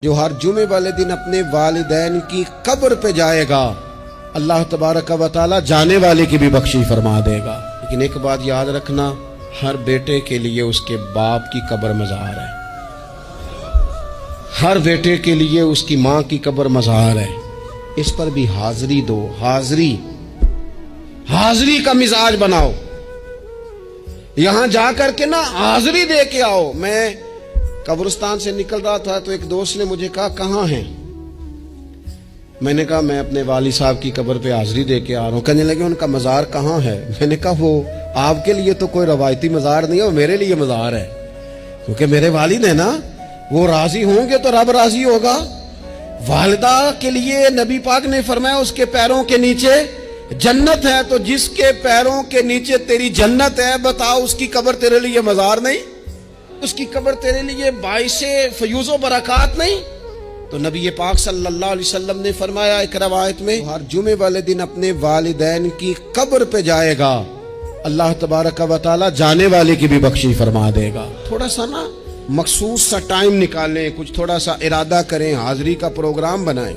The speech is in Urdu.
جو ہر جمعے والے دن اپنے والدین کی قبر پہ جائے گا اللہ تبارک و تعالی جانے والے کی بھی بخشش فرما دے گا۔ لیکن ایک بات یاد رکھنا، ہر بیٹے کے لیے اس کے باپ کی قبر مزار ہے، ہر بیٹے کے لیے اس کی ماں کی قبر مزار ہے۔ اس پر بھی حاضری دو، حاضری کا مزاج بناؤ۔ یہاں جا کر کے نا حاضری دے کے آؤ۔ میں قبرستان سے نکل رہا تھا تو ایک دوست نے مجھے کہا کہاں ہیں؟ میں نے کہا میں اپنے والد صاحب کی قبر پہ حاضری دے کے آ رہا ہوں۔ کہنے لگے ان کا مزار کہاں ہے؟ میں نے کہا وہ آپ کے لیے تو کوئی روایتی مزار نہیں ہے، وہ میرے لیے مزار ہے، کیونکہ میرے والد ہیں نا، وہ راضی ہوں گے تو رب راضی ہوگا۔ والدہ کے لیے نبی پاک نے فرمایا اس کے پیروں کے نیچے جنت ہے، تو جس کے پیروں کے نیچے تیری جنت ہے، بتاؤ اس کی قبر تیرے لیے مزار نہیں؟ اس کی قبر تیرے لیے باعث فیوز و برکات نہیں؟ تو نبی پاک صلی اللہ علیہ وسلم نے فرمایا ایک روایت میں، ہر جمعے والے دن اپنے والدین کی قبر پہ جائے گا اللہ تبارک و تعالی جانے والے کی بھی بخشش فرما دے گا۔ تھوڑا سا نا مخصوص سا ٹائم نکالیں، کچھ تھوڑا سا ارادہ کریں، حاضری کا پروگرام بنائیں۔